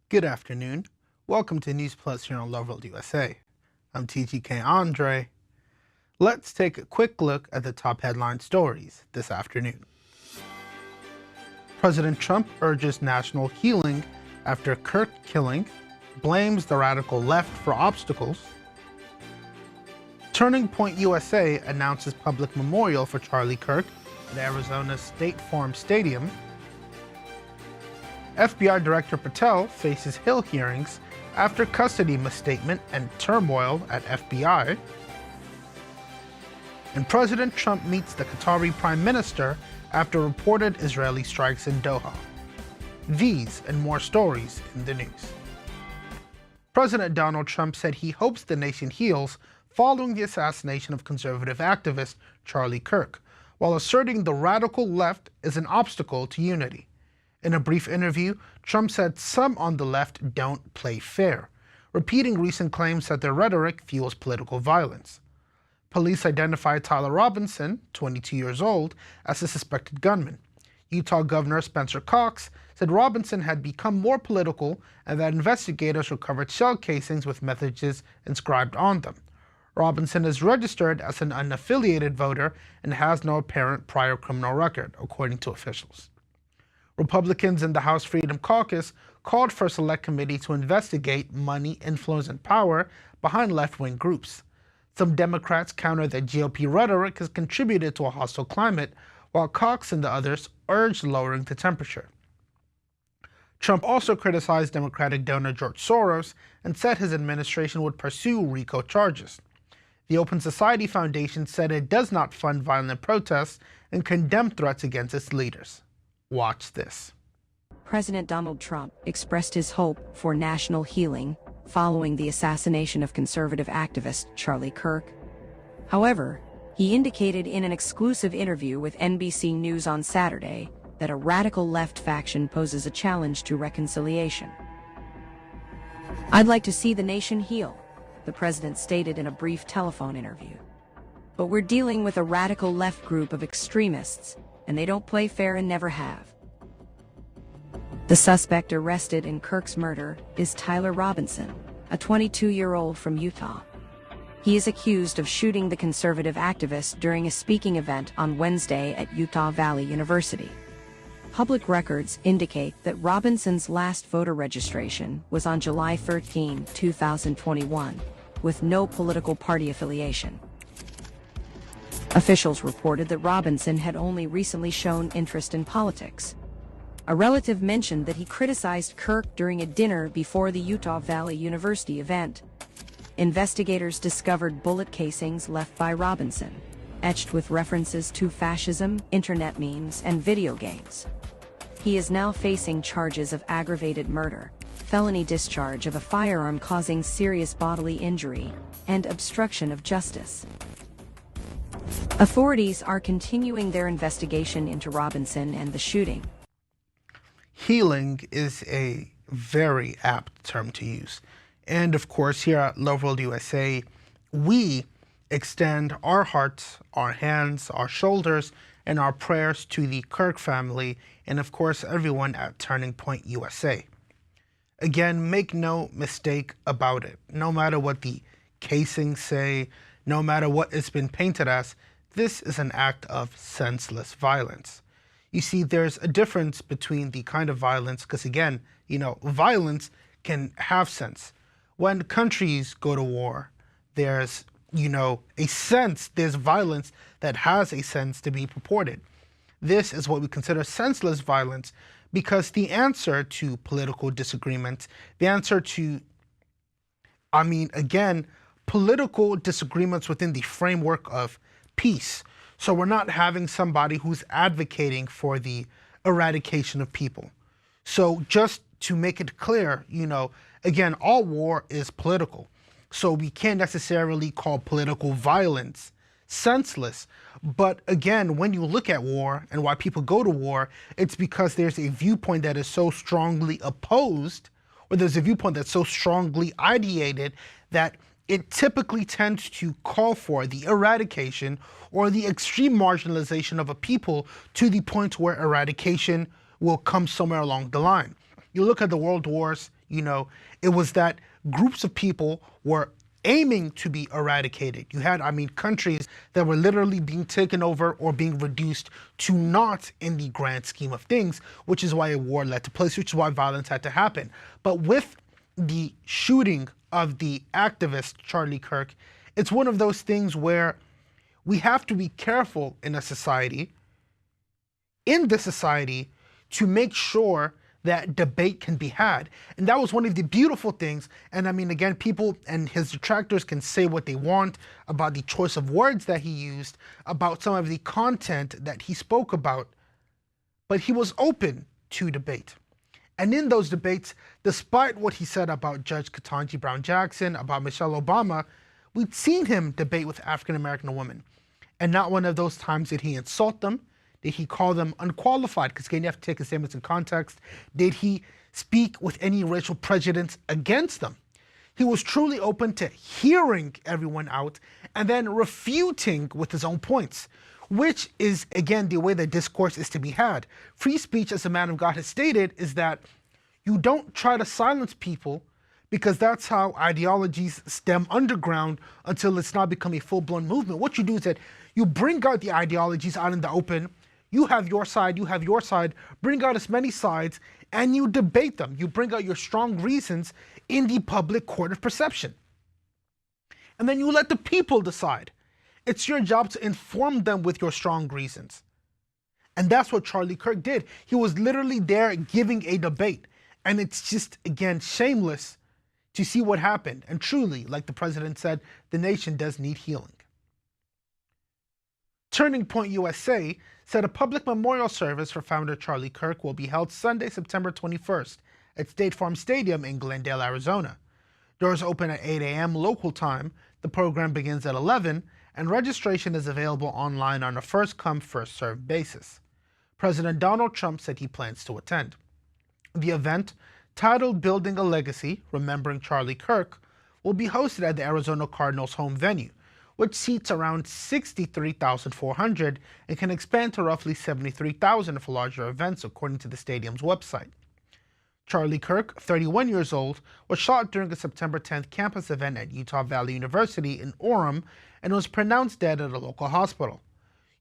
Good afternoon. Welcome to News Plus here on Loveworld USA. I'm TGK Andre. Let's take a quick look at the top headline stories this afternoon. President Trump urges national healing after Kirk killing, blames the radical left for obstacles. Turning Point USA announces public memorial for Charlie Kirk at Arizona's State Farm Stadium. FBI Director Patel faces Hill hearings after custody misstatement and turmoil at FBI. And President Trump meets the Qatari Prime Minister after reported Israeli strikes in Doha. These and more stories in the news. President Donald Trump said he hopes the nation heals following the assassination of conservative activist Charlie Kirk, while asserting the radical left is an obstacle to unity. In a brief interview, Trump said some on the left don't play fair, repeating recent claims that their rhetoric fuels political violence. Police identified Tyler Robinson, 22 years old, as a suspected gunman. Utah Governor Spencer Cox said Robinson had become more political and that investigators recovered shell casings with messages inscribed on them. Robinson is registered as an unaffiliated voter and has no apparent prior criminal record, according to officials. Republicans in the House Freedom Caucus called for a select committee to investigate money, influence, and power behind left-wing groups. Some Democrats countered that GOP rhetoric has contributed to a hostile climate, while Cox and the others urged lowering the temperature. Trump also criticized Democratic donor George Soros and said his administration would pursue RICO charges. The Open Society Foundation said it does not fund violent protests and condemned threats against its leaders. Watch this. President Donald Trump expressed his hope for national healing following the assassination of conservative activist Charlie Kirk. However, he indicated in an exclusive interview with NBC News on Saturday that a radical left faction poses a challenge to reconciliation. "I'd like to see the nation heal," the president stated in a brief telephone interview. "But we're dealing with a radical left group of extremists, and they don't play fair and never have." The suspect arrested in Kirk's murder is Tyler Robinson, a 22-year-old from Utah. He is accused of shooting the conservative activist during a speaking event on Wednesday at Utah Valley University. Public records indicate that Robinson's last voter registration was on July 13, 2021, with no political party affiliation. Officials reported that Robinson had only recently shown interest in politics. A relative mentioned that he criticized Kirk during a dinner before the Utah Valley University event. Investigators discovered bullet casings left by Robinson, etched with references to fascism, internet memes, and video games. He is now facing charges of aggravated murder, felony discharge of a firearm causing serious bodily injury, and obstruction of justice. Authorities are continuing their investigation into Robinson and the shooting. Healing is a very apt term to use. And of course, here at Loveworld USA, we extend our hearts, our hands, our shoulders, and our prayers to the Kirk family and of course everyone at Turning Point USA. Again, make no mistake about it. No matter what the casings say, no matter what it's been painted as, this is an act of senseless violence. You see, there's a difference between the kind of violence, because again, violence can have sense. When countries go to war, there's, there's violence that has a sense to be purported. This is what we consider senseless violence, because the answer to political disagreements, the answer to, political disagreements within the framework of peace. So we're not having somebody who's advocating for the eradication of people. So just to make it clear, again, all war is political. So we can't necessarily call political violence senseless. But again, when you look at war and why people go to war, it's because there's a viewpoint that is so strongly opposed, or there's a viewpoint that's so strongly ideated that it typically tends to call for the eradication or the extreme marginalization of a people to the point where eradication will come somewhere along the line. You look at the world wars, It was that groups of people were aiming to be eradicated. You had, countries that were literally being taken over or being reduced to naught in the grand scheme of things, which is why a war led to place, which is why violence had to happen. But with the shooting of the activist Charlie Kirk, it's one of those things where we have to be careful in this society, to make sure that debate can be had. And that was one of the beautiful things. And again, people and his detractors can say what they want about the choice of words that he used, about some of the content that he spoke about, but he was open to debate. And in those debates, despite what he said about Judge Ketanji Brown Jackson, about Michelle Obama, we'd seen him debate with African-American women. And not one of those times did he insult them. Did he call them unqualified? Because again, you have to take his statements in context. Did he speak with any racial prejudice against them? He was truly open to hearing everyone out and then refuting with his own points, which is, again, the way that discourse is to be had. Free speech, as the man of God has stated, is that you don't try to silence people, because that's how ideologies stem underground until it's not become a full-blown movement. What you do is that you bring out the ideologies out in the open. You have your side, bring out as many sides, and you debate them. You bring out your strong reasons in the public court of perception. And then you let the people decide. It's your job to inform them with your strong reasons. And that's what Charlie Kirk did. He was literally there giving a debate. And it's just, again, shameless to see what happened. And truly, like the president said, the nation does need healing. Turning Point USA said a public memorial service for founder Charlie Kirk will be held Sunday, September 21st at State Farm Stadium in Glendale, Arizona. Doors open at 8 a.m. local time. The program begins at 11, and registration is available online on a first-come, first-served basis. President Donald Trump said he plans to attend. The event, titled Building a Legacy, Remembering Charlie Kirk, will be hosted at the Arizona Cardinals' home venue, which seats around 63,400 and can expand to roughly 73,000 for larger events, according to the stadium's website. Charlie Kirk, 31 years old, was shot during a September 10th campus event at Utah Valley University in Orem and was pronounced dead at a local hospital.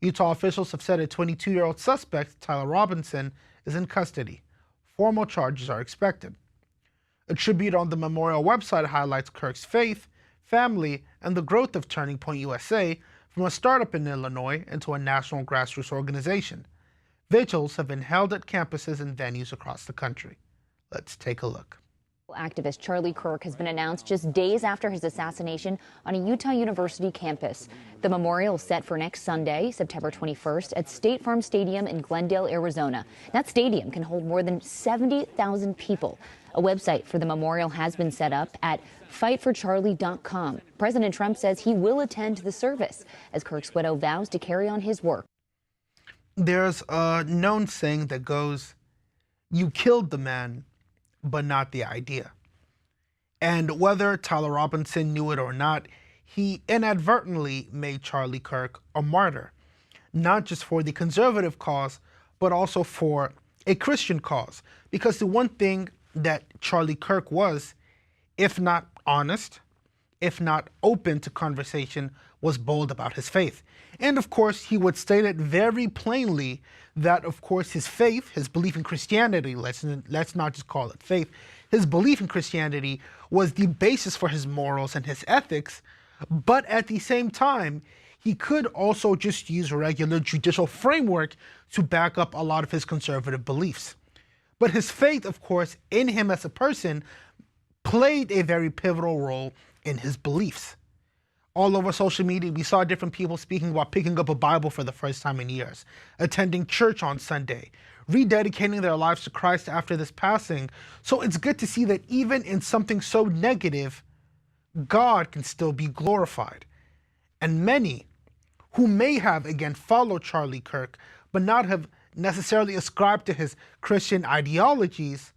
Utah officials have said a 22-year-old suspect, Tyler Robinson, is in custody. Formal charges are expected. A tribute on the memorial website highlights Kirk's faith, family, and the growth of Turning Point USA from a startup in Illinois into a national grassroots organization. Vigils have been held at campuses and venues across the country. Let's take a look. Activist Charlie Kirk has been announced just days after his assassination on a Utah University campus. The memorial is set for next Sunday, September 21st, at State Farm Stadium in Glendale, Arizona. That stadium can hold more than 70,000 people. A website for the memorial has been set up at fightforcharlie.com. President Trump says he will attend the service as Kirk's widow vows to carry on his work. There's a known saying that goes, "You killed the man, but not the idea." And whether Tyler Robinson knew it or not, he inadvertently made Charlie Kirk a martyr, not just for the conservative cause, but also for a Christian cause. Because the one thing that Charlie Kirk was, if not honest, if not open to conversation, was bold about his faith. And of course, he would state it very plainly that, of course, his faith, his belief in Christianity, let's not just call it faith, his belief in Christianity was the basis for his morals and his ethics, but at the same time, he could also just use regular judicial framework to back up a lot of his conservative beliefs. But his faith, of course, in him as a person, played a very pivotal role in his beliefs. All over social media, we saw different people speaking about picking up a Bible for the first time in years, attending church on Sunday, rededicating their lives to Christ after this passing. So it's good to see that even in something so negative, God can still be glorified. And many who may have, again, followed Charlie Kirk, but not have necessarily ascribed to his Christian ideologies,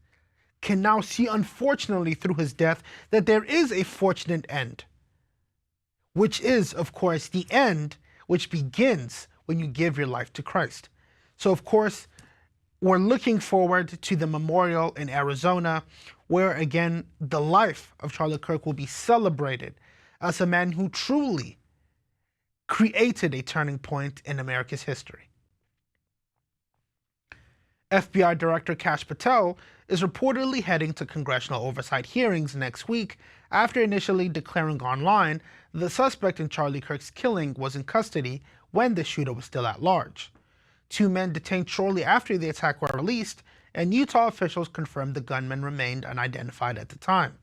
can now see, unfortunately, through his death, that there is a fortunate end, which is, of course, the end which begins when you give your life to Christ. So, of course, we're looking forward to the memorial in Arizona, where again, the life of Charlie Kirk will be celebrated as a man who truly created a turning point in America's history. FBI Director Kash Patel is reportedly heading to congressional oversight hearings next week after initially declaring online the suspect in Charlie Kirk's killing was in custody when the shooter was still at large. 2 men detained shortly after the attack were released, and Utah officials confirmed the gunman remained unidentified at the time.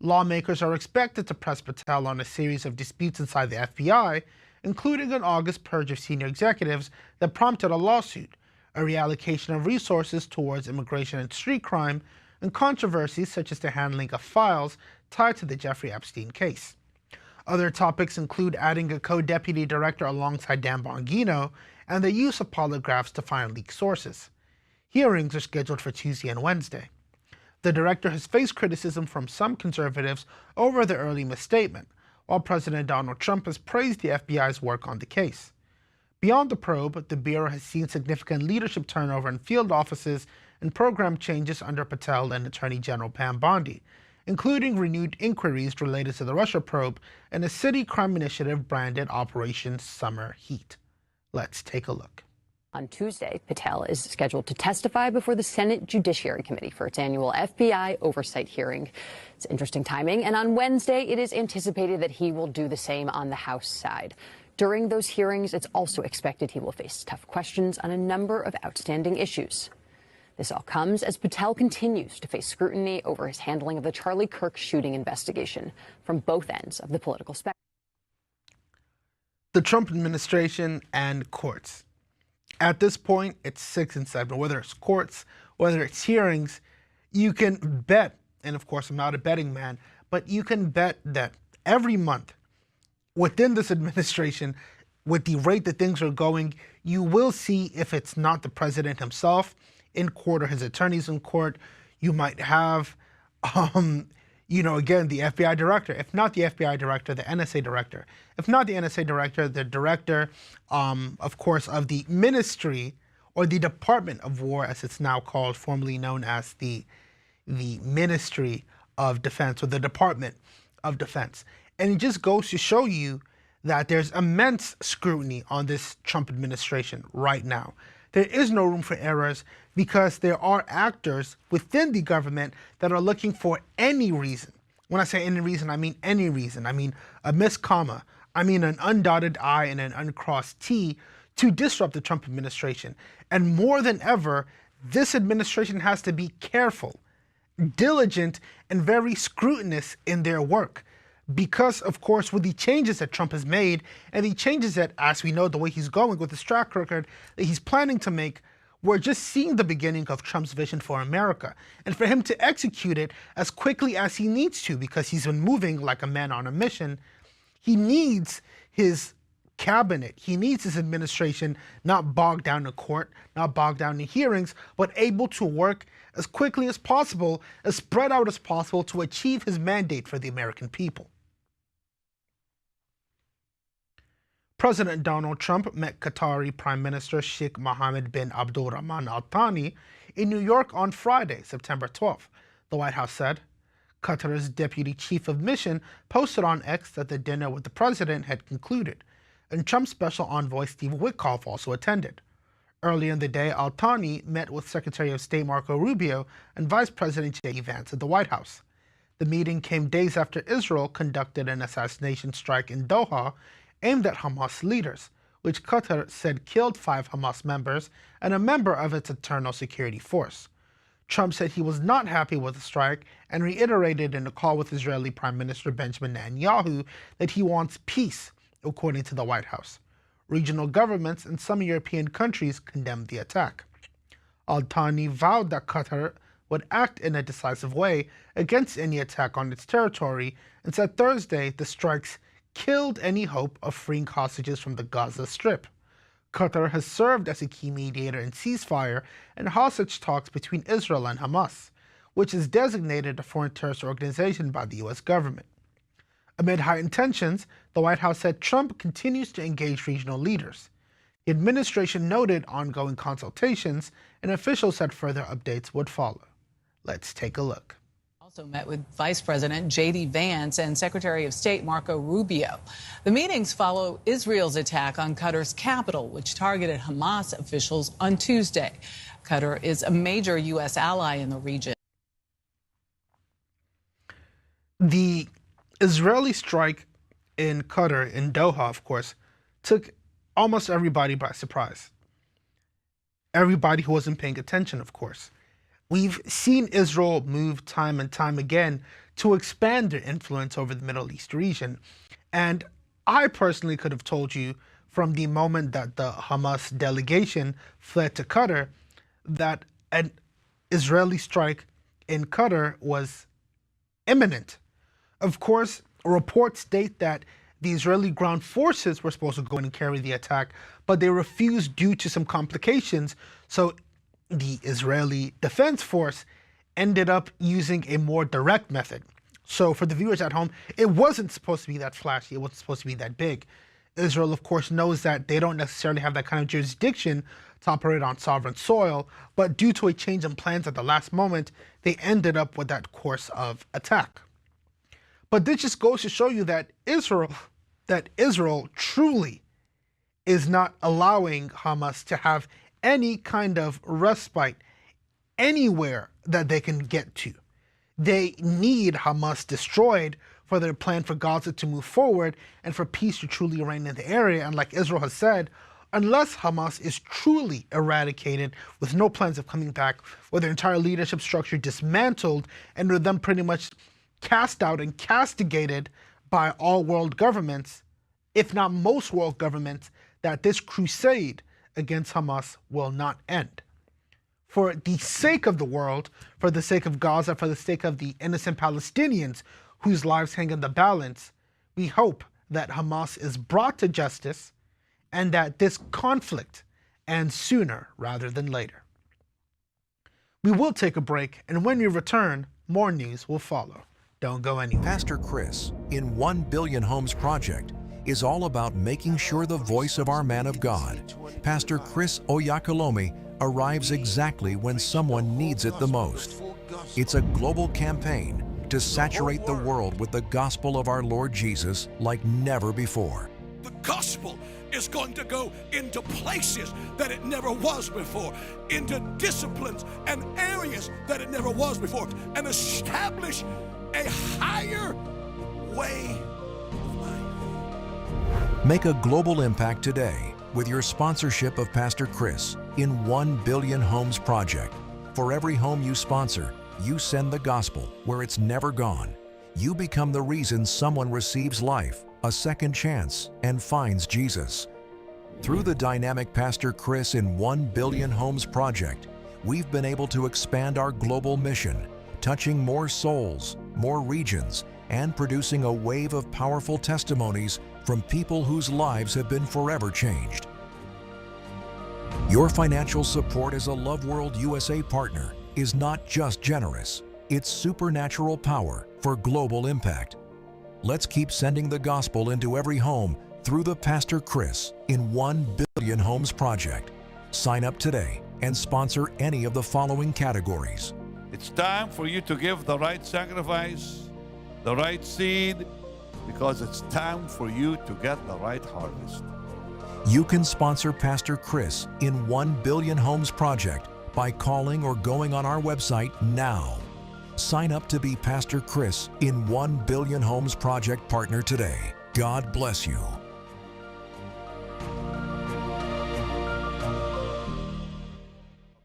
Lawmakers are expected to press Patel on a series of disputes inside the FBI, including an August purge of senior executives that prompted a lawsuit, a reallocation of resources towards immigration and street crime, and controversies such as the handling of files tied to the Jeffrey Epstein case. Other topics include adding a co-deputy director alongside Dan Bongino and the use of polygraphs to find leaked sources. Hearings are scheduled for Tuesday and Wednesday. The director has faced criticism from some conservatives over the early misstatement, while President Donald Trump has praised the FBI's work on the case. Beyond the probe, the Bureau has seen significant leadership turnover in field offices and program changes under Patel and Attorney General Pam Bondi, including renewed inquiries related to the Russia probe and a city crime initiative branded Operation Summer Heat. Let's take a look. On Tuesday, Patel is scheduled to testify before the Senate Judiciary Committee for its annual FBI oversight hearing. It's interesting timing, and on Wednesday, it is anticipated that he will do the same on the House side. During those hearings, it's also expected he will face tough questions on a number of outstanding issues. This all comes as Patel continues to face scrutiny over his handling of the Charlie Kirk shooting investigation from both ends of the political spectrum. The Trump administration and courts. At this point, it's 6 and 7. Whether it's courts, whether it's hearings, you can bet, and of course I'm not a betting man, but you can bet that every month within this administration, with the rate that things are going, you will see, if it's not the president himself in court or his attorneys in court, you might have, again, the FBI director. If not the FBI director, the NSA director. If not the NSA director, the director, of course, of the Ministry or the Department of War, as it's now called, formerly known as the Ministry of Defense or the Department of Defense. And it just goes to show you that there's immense scrutiny on this Trump administration right now. There is no room for errors because there are actors within the government that are looking for any reason. When I say any reason, I mean any reason. I mean a missed comma. I mean an undotted I and an uncrossed T to disrupt the Trump administration. And more than ever, this administration has to be careful, diligent, and very scrutinous in their work. Because, of course, with the changes that Trump has made and the changes that, as we know, the way he's going with his track record that he's planning to make, we're just seeing the beginning of Trump's vision for America. And for him to execute it as quickly as he needs to, because he's been moving like a man on a mission, he needs his cabinet, he needs his administration not bogged down in court, not bogged down in hearings, but able to work as quickly as possible, as spread out as possible to achieve his mandate for the American people. President Donald Trump met Qatari Prime Minister Sheikh Mohammed bin Abdulrahman Al Thani in New York on Friday, September 12th, the White House said. Qatar's deputy chief of mission posted on X that the dinner with the president had concluded, and Trump's special envoy Steve Witkoff also attended. Earlier in the day, Al Thani met with Secretary of State Marco Rubio and Vice President J.D. Vance at the White House. The meeting came days after Israel conducted an assassination strike in Doha aimed at Hamas leaders, which Qatar said killed 5 Hamas members and a member of its internal security force. Trump said he was not happy with the strike and reiterated in a call with Israeli Prime Minister Benjamin Netanyahu that he wants peace, according to the White House. Regional governments in some European countries condemned the attack. Al Thani vowed that Qatar would act in a decisive way against any attack on its territory and said Thursday the strikes killed any hope of freeing hostages from the Gaza Strip. Qatar has served as a key mediator in ceasefire and hostage talks between Israel and Hamas, which is designated a foreign terrorist organization by the U.S. government. Amid heightened tensions, the White House said Trump continues to engage regional leaders. The administration noted ongoing consultations, and officials said further updates would follow. Let's take a look. Also met with Vice President J.D. Vance and Secretary of State Marco Rubio. The meetings follow Israel's attack on Qatar's capital, which targeted Hamas officials on Tuesday. Qatar is a major U.S. ally in the region. The Israeli strike in Qatar, in Doha, of course, took almost everybody by surprise. Everybody who wasn't paying attention, of course. We've seen Israel move time and time again to expand their influence over the Middle East region. And I personally could have told you from the moment that the Hamas delegation fled to Qatar that an Israeli strike in Qatar was imminent. Of course, reports state that the Israeli ground forces were supposed to go in and carry the attack, but they refused due to some complications. So the Israeli Defense Force ended up using a more direct method. So for the viewers at home, it wasn't supposed to be that flashy. It wasn't supposed to be that big. Israel, of course, knows that they don't necessarily have that kind of jurisdiction to operate on sovereign soil, but due to a change in plans at the last moment, they ended up with that course of attack. But this just goes to show you that Israel truly is not allowing Hamas to have any kind of respite anywhere that they can get to. They need Hamas destroyed for their plan for Gaza to move forward and for peace to truly reign in the area. And like Israel has said, unless Hamas is truly eradicated with no plans of coming back, with their entire leadership structure dismantled, and with them pretty much cast out and castigated by all world governments, if not most world governments, that this crusade against Hamas will not end. For the sake of the world, for the sake of Gaza, for the sake of the innocent Palestinians whose lives hang in the balance, we hope that Hamas is brought to justice and that this conflict ends sooner rather than later. We will take a break, and when we return, more news will follow. Don't go anywhere. Pastor Chris in 1 Billion Homes Project is all about making sure the voice of our man of God, Pastor Chris Oyakhilome, arrives exactly when someone needs it the most. It's a global campaign to saturate the world with the gospel of our Lord Jesus like never before. The gospel is going to go into places that it never was before, into disciplines and areas that it never was before, and establish a higher way of life. Make a global impact today with your sponsorship of Pastor Chris in 1 Billion Homes Project. For every home you sponsor, you send the gospel where it's never gone. You become the reason someone receives life, a second chance, and finds Jesus. Through the dynamic Pastor Chris in 1 Billion Homes Project, we've been able to expand our global mission, touching more souls, more regions, and producing a wave of powerful testimonies from people whose lives have been forever changed. Your financial support as a Loveworld USA partner is not just generous, it's supernatural power for global impact. Let's keep sending the gospel into every home through the Pastor Chris in 1 Billion Homes Project. Sign up today and sponsor any of the following categories. It's time for you to give the right sacrifice, the right seed, because it's time for you to get the right harvest. You can sponsor Pastor Chris in 1 Billion Homes Project by calling or going on our website now. Sign up to be Pastor Chris in 1 Billion Homes Project partner today. God bless you.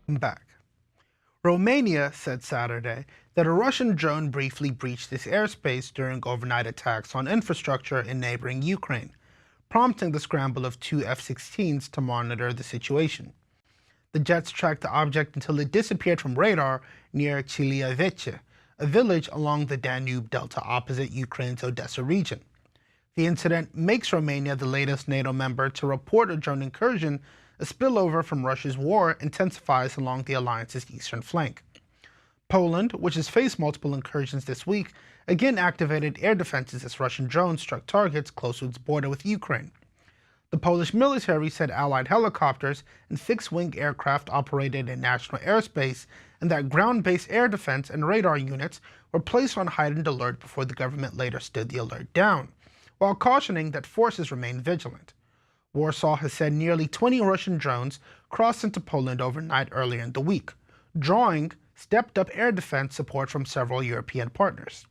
Back. Romania said Saturday that a Russian drone briefly breached its airspace during overnight attacks on infrastructure in neighboring Ukraine, prompting the scramble of 2 F-16s to monitor the situation. The jets tracked the object until it disappeared from radar near Chilyavice, a village along the Danube Delta opposite Ukraine's Odessa region. The incident makes Romania the latest NATO member to report a drone incursion. A spillover from Russia's war intensifies along the alliance's eastern flank. Poland, which has faced multiple incursions this week, again activated air defenses as Russian drones struck targets close to its border with Ukraine. The Polish military said Allied helicopters and fixed-wing aircraft operated in national airspace and that ground-based air defense and radar units were placed on heightened alert before the government later stood the alert down, while cautioning that forces remain vigilant. Warsaw has said nearly 20 Russian drones crossed into Poland overnight earlier in the week, drawing stepped-up air defense support from several European partners.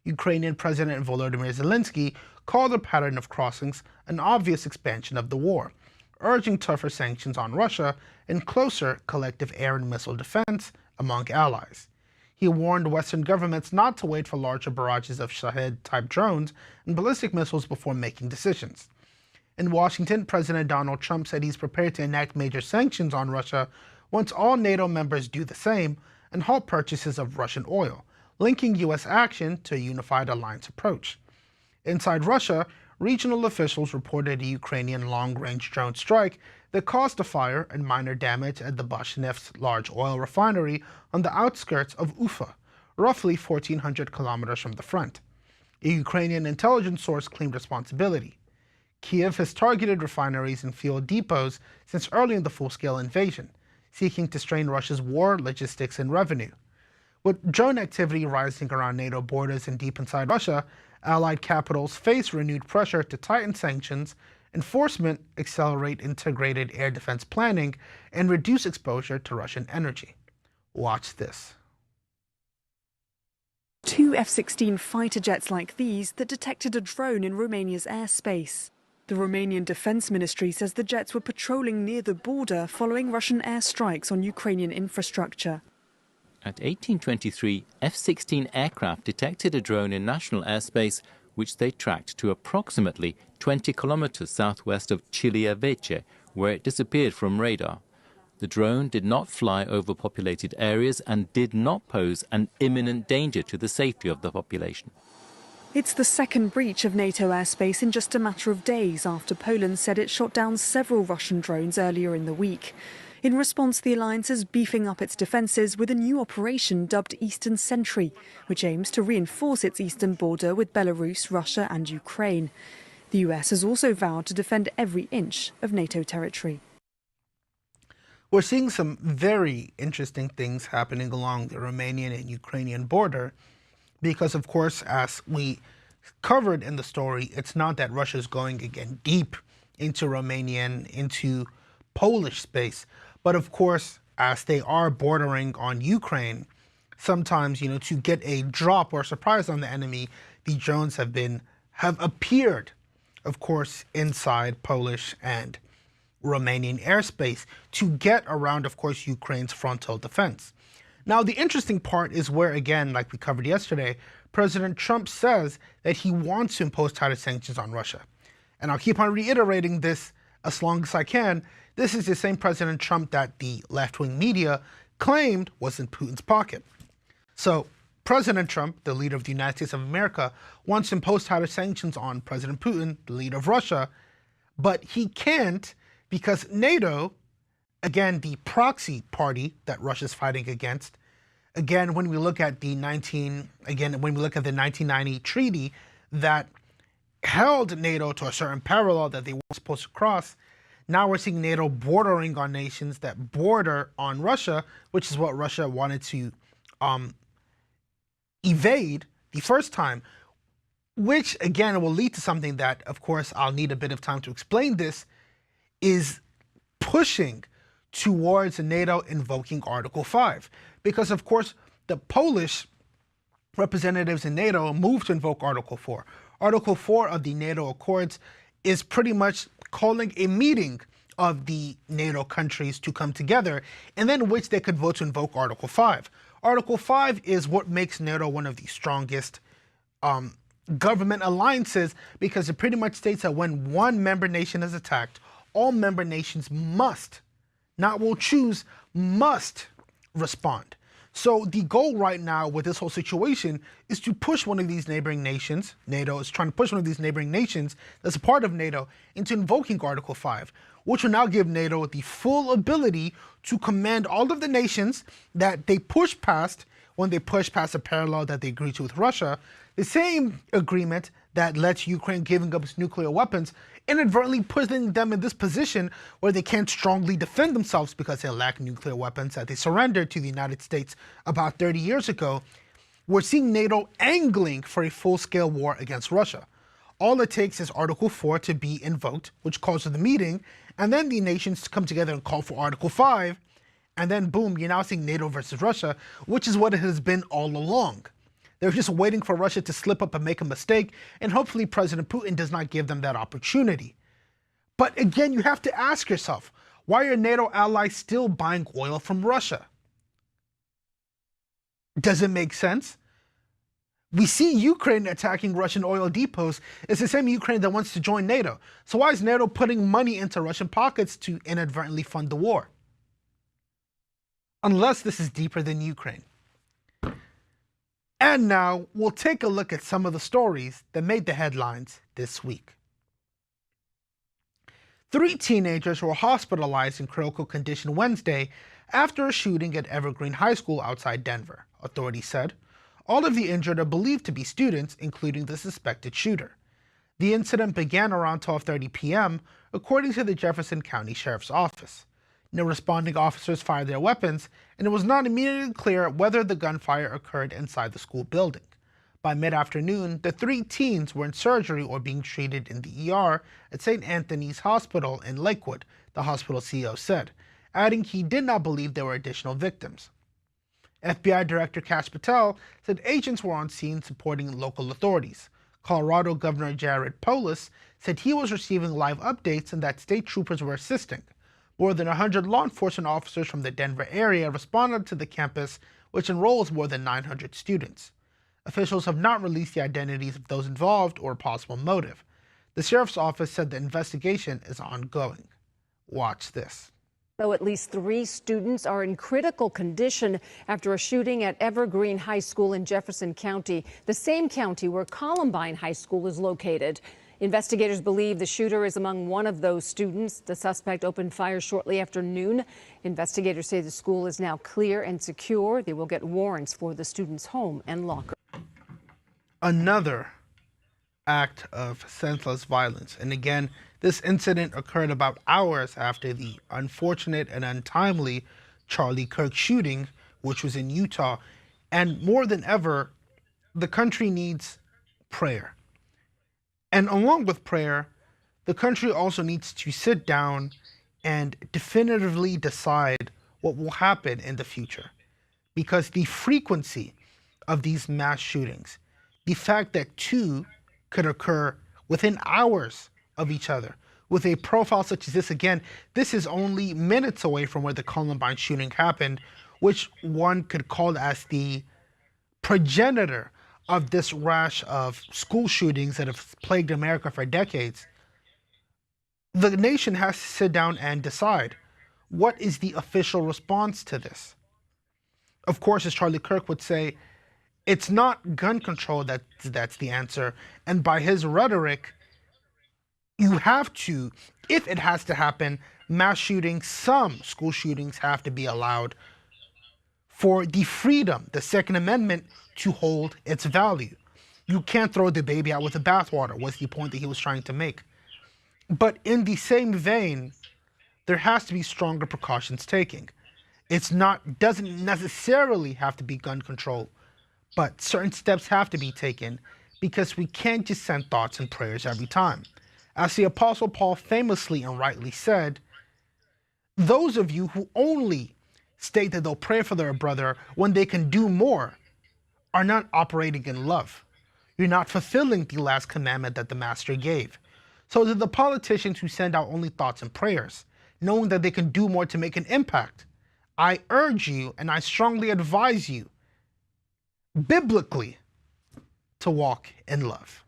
Ukrainian President Volodymyr Zelensky called the pattern of crossings an obvious expansion of the war, urging tougher sanctions on Russia and closer collective air and missile defense among allies. He warned Western governments not to wait for larger barrages of Shahed-type drones and ballistic missiles before making decisions. In Washington, President Donald Trump said he's prepared to enact major sanctions on Russia once all NATO members do the same and halt purchases of Russian oil, linking U.S. action to a unified alliance approach. Inside Russia, regional officials reported a Ukrainian long-range drone strike that caused a fire and minor damage at the Bashnef's large oil refinery on the outskirts of Ufa, roughly 1,400 kilometers from the front. A Ukrainian intelligence source claimed responsibility. Kiev has targeted refineries and fuel depots since early in the full-scale invasion, seeking to strain Russia's war, logistics, and revenue. With drone activity rising around NATO borders and deep inside Russia, Allied capitals face renewed pressure to tighten sanctions, enforcement, accelerate integrated air defense planning, and reduce exposure to Russian energy. Watch this. 2 F-16 fighter jets like these that detected a drone in Romania's airspace. The Romanian Defense Ministry says the jets were patrolling near the border following Russian airstrikes on Ukrainian infrastructure. At 1823, F-16 aircraft detected a drone in national airspace, which they tracked to approximately 20 kilometers southwest of Chileavece, where it disappeared from radar. The drone did not fly over populated areas and did not pose an imminent danger to the safety of the population. It's the second breach of NATO airspace in just a matter of days after Poland said it shot down several Russian drones earlier in the week. In response, the alliance is beefing up its defences with a new operation dubbed Eastern Sentry, which aims to reinforce its eastern border with Belarus, Russia and Ukraine. The US has also vowed to defend every inch of NATO territory. We're seeing some very interesting things happening along the Romanian and Ukrainian border because, of course, as we covered in the story, it's not that Russia's going again deep into Romanian, into Polish space. But of course, as they are bordering on Ukraine, sometimes, to get a drop or surprise on the enemy, the drones have appeared, of course, inside Polish and Romanian airspace to get around, of course, Ukraine's frontal defense. Now, the interesting part is where, again, like we covered yesterday, President Trump says that he wants to impose tighter sanctions on Russia. And I'll keep on reiterating this as long as I can. This is the same President Trump that the left-wing media claimed was in Putin's pocket. So President Trump, the leader of the United States of America, wants to impose tighter sanctions on President Putin, the leader of Russia, but he can't because NATO, again, the proxy party that Russia's fighting against, again, when we look at the 1990 treaty that held NATO to a certain parallel that they weren't supposed to cross, now we're seeing NATO bordering on nations that border on Russia, which is what Russia wanted to evade the first time, which again will lead to something that, of course, I'll need a bit of time to explain this, is pushing towards NATO invoking Article 5. Because, of course, the Polish representatives in NATO moved to invoke Article 4. Article 4 of the NATO Accords is pretty much calling a meeting of the NATO countries to come together, and then which they could vote to invoke Article 5. Article 5 is what makes NATO one of the strongest government alliances because it pretty much states that when one member nation is attacked, all member nations must, not will choose, must respond. So the goal right now with this whole situation is to push one of these neighboring nations, NATO is trying to push one of these neighboring nations that's a part of NATO into invoking Article 5, which will now give NATO the full ability to command all of the nations that they push past when they push past a parallel that they agreed to with Russia. The same agreement that lets Ukraine giving up its nuclear weapons inadvertently putting them in this position where they can't strongly defend themselves because they lack nuclear weapons that they surrendered to the United States about 30 years ago. We're seeing NATO angling for a full-scale war against Russia. All it takes is Article 4 to be invoked, which calls for the meeting, and then the nations come together and call for Article 5, and then boom, you're now seeing NATO versus Russia, which is what it has been all along. They're just waiting for Russia to slip up and make a mistake, and hopefully President Putin does not give them that opportunity. But again, you have to ask yourself, why are NATO allies still buying oil from Russia? Does it make sense? We see Ukraine attacking Russian oil depots. It's the same Ukraine that wants to join NATO. So why is NATO putting money into Russian pockets to inadvertently fund the war? Unless this is deeper than Ukraine. And now we'll take a look at some of the stories that made the headlines this week. 3 teenagers were hospitalized in critical condition Wednesday after a shooting at Evergreen High School outside Denver, authorities said. All of the injured are believed to be students, including the suspected shooter. The incident began around 12:30 p.m., according to the Jefferson County Sheriff's Office. No responding officers fired their weapons, and it was not immediately clear whether the gunfire occurred inside the school building. By mid-afternoon, the 3 teens were in surgery or being treated in the ER at St. Anthony's Hospital in Lakewood, the hospital CEO said, adding he did not believe there were additional victims. FBI Director Kash Patel said agents were on scene supporting local authorities. Colorado Governor Jared Polis said he was receiving live updates and that state troopers were assisting. More than 100 law enforcement officers from the Denver area responded to the campus, which enrolls more than 900 students. Officials have not released the identities of those involved or a possible motive. The sheriff's office said the investigation is ongoing. Watch this. Though at least 3 students are in critical condition after a shooting at Evergreen High School in Jefferson County, the same county where Columbine High School is located. Investigators believe the shooter is among one of those students. The suspect opened fire shortly after noon. Investigators say the school is now clear and secure. They will get warrants for the student's home and locker. Another act of senseless violence. And again, this incident occurred about hours after the unfortunate and untimely Charlie Kirk shooting, which was in Utah. And more than ever, the country needs prayer. And along with prayer, the country also needs to sit down and definitively decide what will happen in the future. Because the frequency of these mass shootings, the fact that 2 could occur within hours of each other, with a profile such as this, again, this is only minutes away from where the Columbine shooting happened, which one could call as the progenitor of this rash of school shootings that have plagued America for decades. The nation has to sit down and decide, what is the official response to this? Of course, as Charlie Kirk would say, it's not gun control that's the answer. And by his rhetoric, you have to, if it has to happen, mass shootings, some school shootings have to be allowed for the freedom, the Second Amendment, to hold its value. You can't throw the baby out with the bathwater, was the point that he was trying to make. But in the same vein, there has to be stronger precautions taken. Doesn't necessarily have to be gun control, but certain steps have to be taken because we can't just send thoughts and prayers every time. As the Apostle Paul famously and rightly said, those of you who only state that they'll pray for their brother when they can do more are not operating in love. You're not fulfilling the last commandment that the Master gave. So to the politicians who send out only thoughts and prayers, knowing that they can do more to make an impact, I urge you and I strongly advise you, biblically, to walk in love.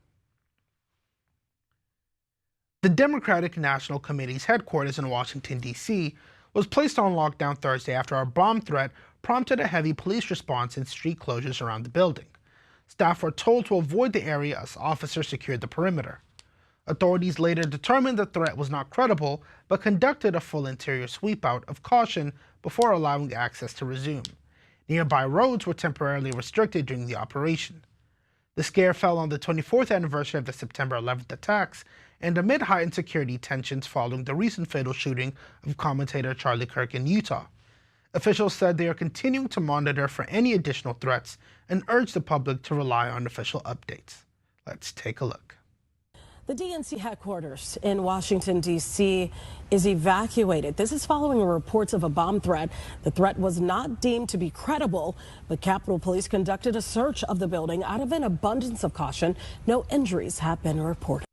The Democratic National Committee's headquarters in Washington, D.C. was placed on lockdown Thursday after a bomb threat prompted a heavy police response and street closures around the building. Staff were told to avoid the area as officers secured the perimeter. Authorities later determined the threat was not credible, but conducted a full interior sweep out of caution before allowing access to resume. Nearby roads were temporarily restricted during the operation. The scare fell on the 24th anniversary of the September 11th attacks and amid heightened security tensions following the recent fatal shooting of commentator Charlie Kirk in Utah. Officials said they are continuing to monitor for any additional threats and urge the public to rely on official updates. Let's take a look. The DNC headquarters in Washington, D.C. is evacuated. This is following reports of a bomb threat. The threat was not deemed to be credible, but Capitol Police conducted a search of the building out of an abundance of caution. No injuries have been reported.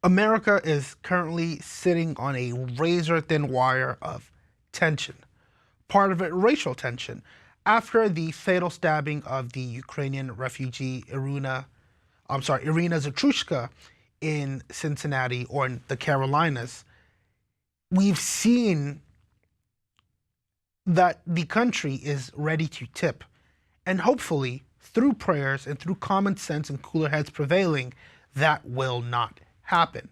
America is currently sitting on a razor-thin wire of tension. Part of it, racial tension. After the fatal stabbing of the Ukrainian refugee Irina Zatrushka in Cincinnati or in the Carolinas, we've seen that the country is ready to tip. And hopefully, through prayers and through common sense and cooler heads prevailing, that will not happen.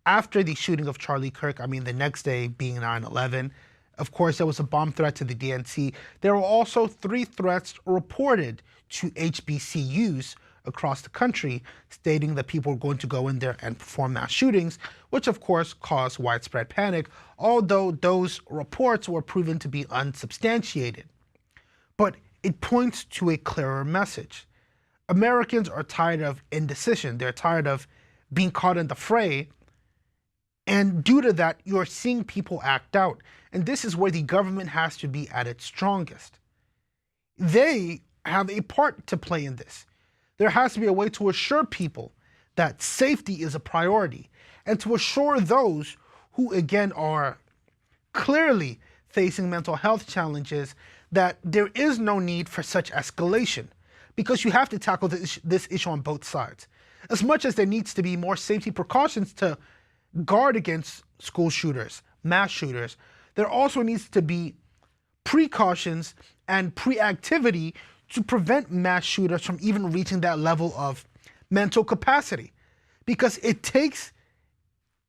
After the shooting of Charlie Kirk, the next day being 9/11, of course, there was a bomb threat to the DNC. There were also 3 threats reported to HBCUs across the country, stating that people were going to go in there and perform mass shootings, which of course caused widespread panic, although those reports were proven to be unsubstantiated. But it points to a clearer message. Americans are tired of indecision. They're tired of being caught in the fray. And due to that, you're seeing people act out. And this is where the government has to be at its strongest. They have a part to play in this. There has to be a way to assure people that safety is a priority and to assure those who, again, are clearly facing mental health challenges that there is no need for such escalation, because you have to tackle this issue on both sides. As much as there needs to be more safety precautions to guard against school shooters, mass shooters, there also needs to be precautions and pre-activity to prevent mass shooters from even reaching that level of mental capacity. Because it takes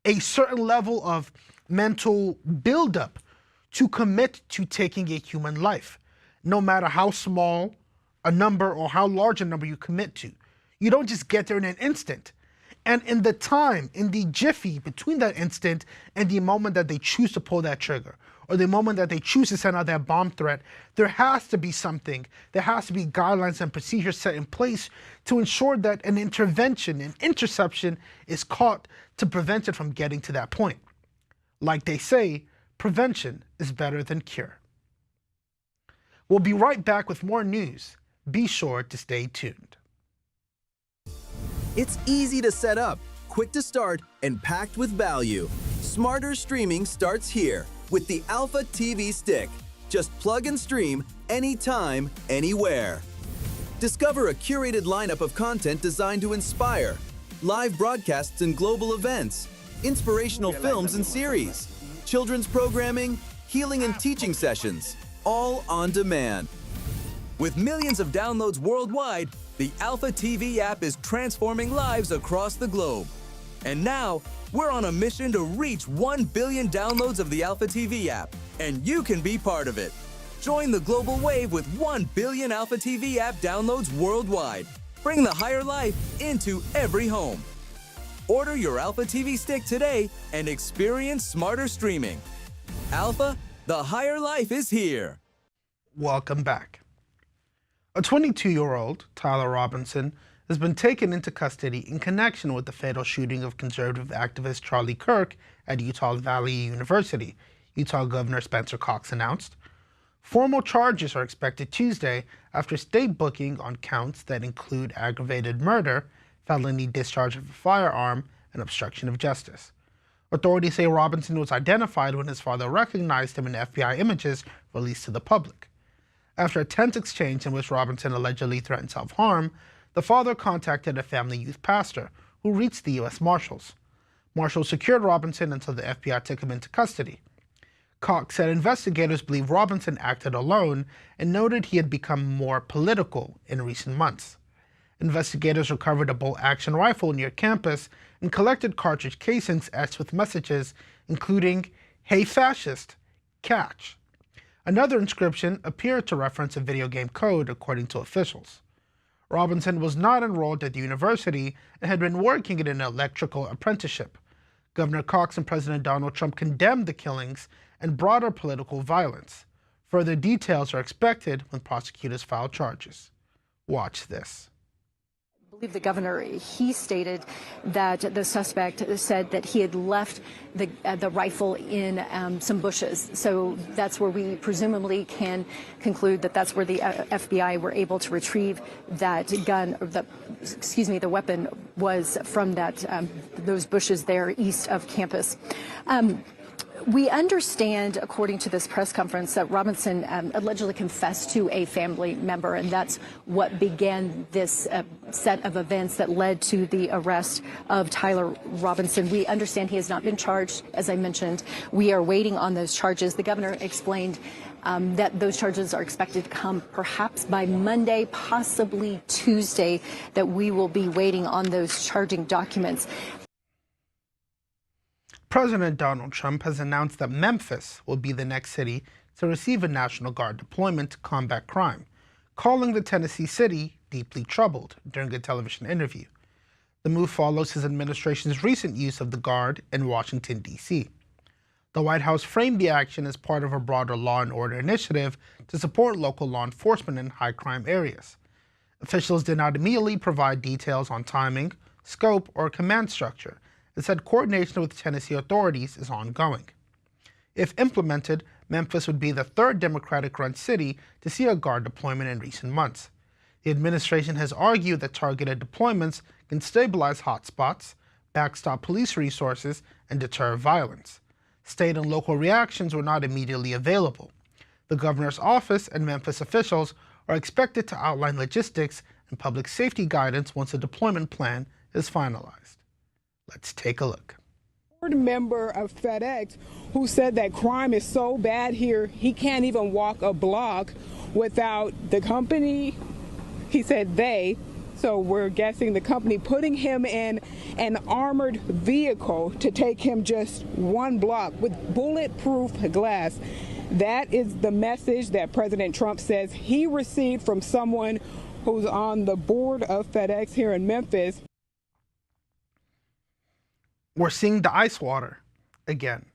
a certain level of mental buildup to commit to taking a human life, no matter how small a number or how large a number you commit to. You don't just get there in an instant. And in the time, in the jiffy between that instant and the moment that they choose to pull that trigger, or the moment that they choose to send out that bomb threat, there has to be something. There has to be guidelines and procedures set in place to ensure that an intervention, an interception is caught to prevent it from getting to that point. Like they say, prevention is better than cure. We'll be right back with more news. Be sure to stay tuned. It's easy to set up, quick to start, and packed with value. Smarter streaming starts here with the Alpha TV Stick. Just plug and stream anytime, anywhere. Discover a curated lineup of content designed to inspire, live broadcasts and global events, inspirational films and series, children's programming, healing and teaching sessions, all on demand. With millions of downloads worldwide, the Alpha TV app is transforming lives across the globe. And now, we're on a mission to reach 1 billion downloads of the Alpha TV app, and you can be part of it. Join the global wave with 1 billion Alpha TV app downloads worldwide. Bring the higher life into every home. Order your Alpha TV Stick today and experience smarter streaming. Alpha, the higher life is here. Welcome back. A 22-year-old, Tyler Robinson, has been taken into custody in connection with the fatal shooting of conservative activist Charlie Kirk at Utah Valley University, Utah Governor Spencer Cox announced. Formal charges are expected Tuesday after state booking on counts that include aggravated murder, felony discharge of a firearm, and obstruction of justice. Authorities say Robinson was identified when his father recognized him in FBI images released to the public. After a tense exchange in which Robinson allegedly threatened self-harm, the father contacted a family youth pastor who reached the U.S. Marshals. Marshals secured Robinson until the FBI took him into custody. Cox said investigators believe Robinson acted alone and noted he had become more political in recent months. Investigators recovered a bolt-action rifle near campus and collected cartridge casings etched with messages including, "Hey fascist, catch." Another inscription appeared to reference a video game code, according to officials. Robinson was not enrolled at the university and had been working in an electrical apprenticeship. Governor Cox and President Donald Trump condemned the killings and broader political violence. Further details are expected when prosecutors file charges. Watch this. I believe the governor, he stated that the suspect said that he had left the rifle in some bushes. So that's where we presumably can conclude that that's where the FBI were able to retrieve that gun, or the weapon was from those bushes there east of campus. We understand, according to this press conference, that Robinson allegedly confessed to a family member, and that's what began this set of events that led to the arrest of Tyler Robinson. We understand he has not been charged, as I mentioned. We are waiting on those charges. The governor explained that those charges are expected to come perhaps by Monday, possibly Tuesday, that we will be waiting on those charging documents. President Donald Trump has announced that Memphis will be the next city to receive a National Guard deployment to combat crime, calling the Tennessee city deeply troubled during a television interview. The move follows his administration's recent use of the Guard in Washington, D.C. The White House framed the action as part of a broader law and order initiative to support local law enforcement in high-crime areas. Officials did not immediately provide details on timing, scope, or command structure, and said coordination with Tennessee authorities is ongoing. If implemented, Memphis would be the third Democratic-run city to see a Guard deployment in recent months. The administration has argued that targeted deployments can stabilize hotspots, backstop police resources, and deter violence. State and local reactions were not immediately available. The governor's office and Memphis officials are expected to outline logistics and public safety guidance once a deployment plan is finalized. Let's take a look. Board member of FedEx who said that crime is so bad here, he can't even walk a block without the company, he said so we're guessing the company, putting him in an armored vehicle to take him just one block with bulletproof glass. That is the message that President Trump says he received from someone who's on the board of FedEx here in Memphis. We're seeing the ice water again.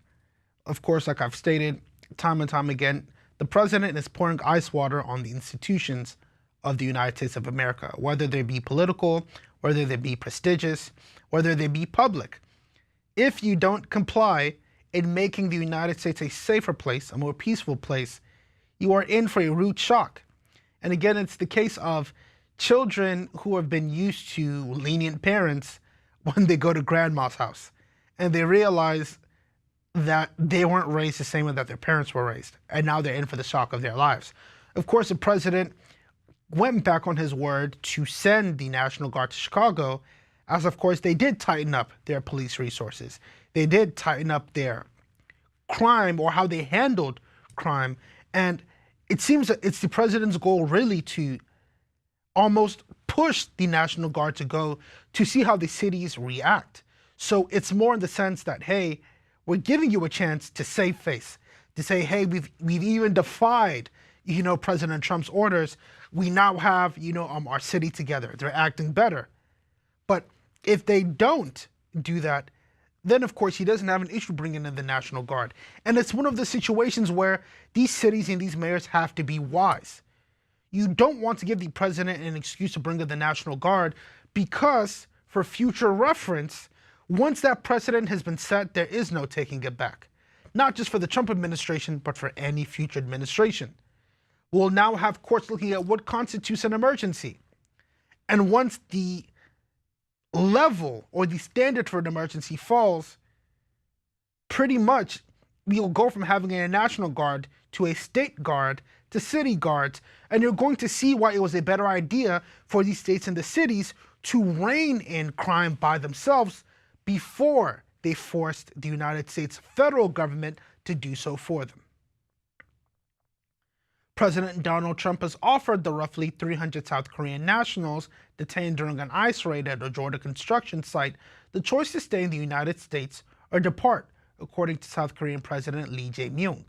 Of course, like I've stated time and time again, the president is pouring ice water on the institutions of the United States of America, whether they be political, whether they be prestigious, whether they be public. If you don't comply in making the United States a safer place, a more peaceful place, you are in for a rude shock. And again, it's the case of children who have been used to lenient parents when they go to grandma's house and they realize that they weren't raised the same way that their parents were raised, and now they're in for the shock of their lives. Of course, the president went back on his word to send the National Guard to Chicago, as of course they did tighten up their police resources. They did tighten up their crime, or how they handled crime, and it seems that it's the president's goal really to almost push the National Guard to go to see how the cities react. So it's more in the sense that, hey, we're giving you a chance to save face, to say, hey, we've even defied, President Trump's orders. We now have, our city together. They're acting better. But if they don't do that, then of course he doesn't have an issue bringing in the National Guard. And it's one of the situations where these cities and these mayors have to be wise. You don't want to give the president an excuse to bring in the National Guard because, for future reference, once that precedent has been set, there is no taking it back. Not just for the Trump administration, but for any future administration. We'll now have courts looking at what constitutes an emergency. And once the level or the standard for an emergency falls, pretty much we'll go from having a National Guard to a state guard to city guards, and you're going to see why it was a better idea for these states and the cities to rein in crime by themselves before they forced the United States federal government to do so for them. President Donald Trump has offered the roughly 300 South Korean nationals detained during an ICE raid at a Georgia construction site the choice to stay in the United States or depart, according to South Korean President Lee Jae-myung.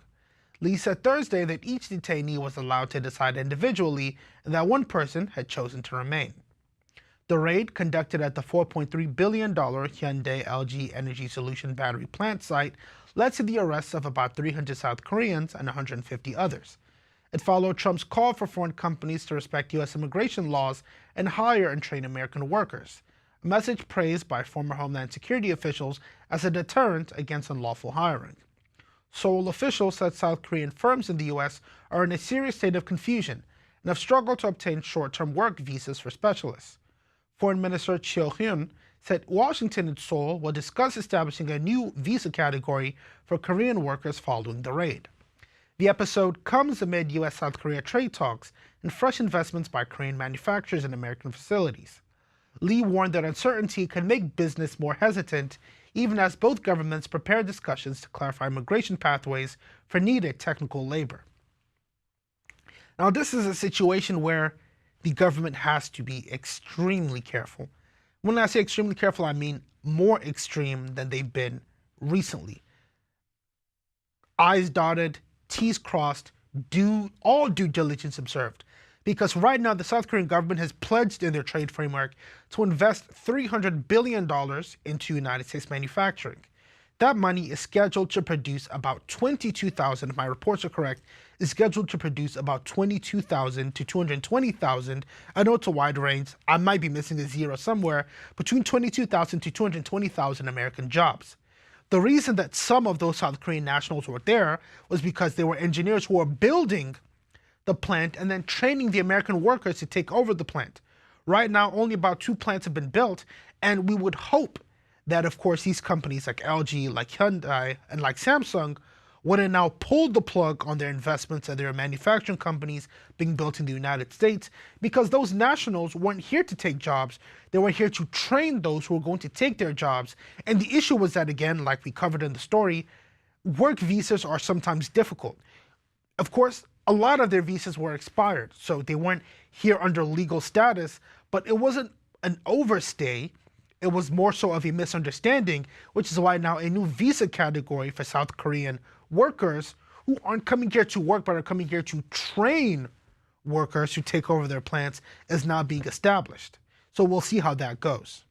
Lee said Thursday that each detainee was allowed to decide individually and that one person had chosen to remain. The raid, conducted at the $4.3 billion Hyundai LG Energy Solution battery plant site, led to the arrests of about 300 South Koreans and 150 others. It followed Trump's call for foreign companies to respect U.S. immigration laws and hire and train American workers, a message praised by former Homeland Security officials as a deterrent against unlawful hiring. Seoul officials said South Korean firms in the U.S. are in a serious state of confusion and have struggled to obtain short-term work visas for specialists. Foreign Minister Cho Hyun said Washington and Seoul will discuss establishing a new visa category for Korean workers following the raid. The episode comes amid U.S.-South Korea trade talks and fresh investments by Korean manufacturers in American facilities. Lee warned that uncertainty can make business more hesitant, even as both governments prepare discussions to clarify immigration pathways for needed technical labor. Now, this is a situation where the government has to be extremely careful. When I say extremely careful, I mean more extreme than they've been recently. I's dotted, T's crossed, all due diligence observed. Because right now, the South Korean government has pledged in their trade framework to invest $300 billion into United States manufacturing. That money is scheduled to produce about 22,000, if my reports are correct, is scheduled to produce about 22,000 to 220,000. I know it's a wide range. I might be missing a zero somewhere. Between 22,000 to 220,000 American jobs. The reason that some of those South Korean nationals were there was because they were engineers who were building the plant and then training the American workers to take over the plant. Right now, only about 2 plants have been built, and we would hope that, of course, these companies like LG, like Hyundai, and like Samsung would have now pulled the plug on their investments and their manufacturing companies being built in the United States, because those nationals weren't here to take jobs. They were here to train those who were going to take their jobs. And the issue was that, again, like we covered in the story, work visas are sometimes difficult. Of course, a lot of their visas were expired, so they weren't here under legal status, but it wasn't an overstay. It was more so of a misunderstanding, which is why now a new visa category for South Korean workers who aren't coming here to work but are coming here to train workers who take over their plants is now being established. So we'll see how that goes.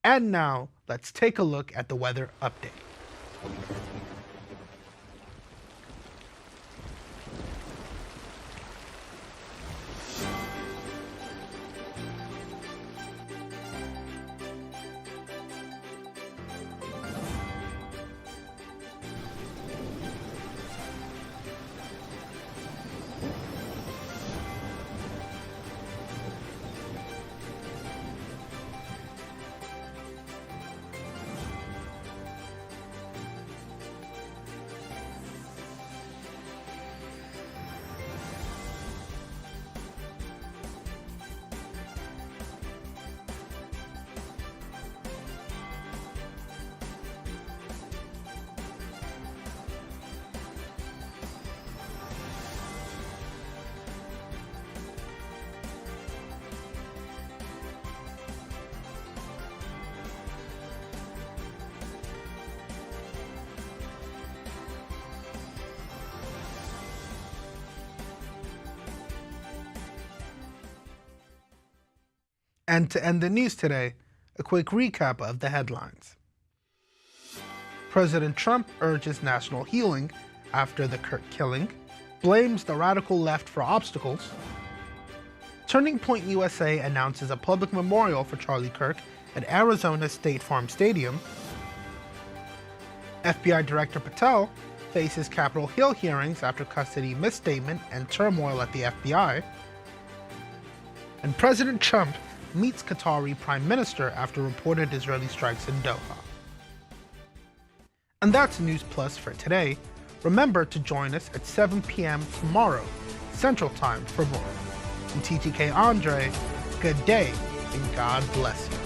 And now let's take a look at the weather update. And to end the news today, a quick recap of the headlines. President Trump urges national healing after the Kirk killing, blames the radical left for obstacles. Turning Point USA announces a public memorial for Charlie Kirk at Arizona's State Farm Stadium. FBI Director Patel faces Capitol Hill hearings after custody misstatement and turmoil at the FBI. And President Trump meets Qatari Prime Minister after reported Israeli strikes in Doha. And that's News Plus for today. Remember to join us at 7 p.m. tomorrow, Central Time, for more. I'm TTK Andre. Good day, and God bless you.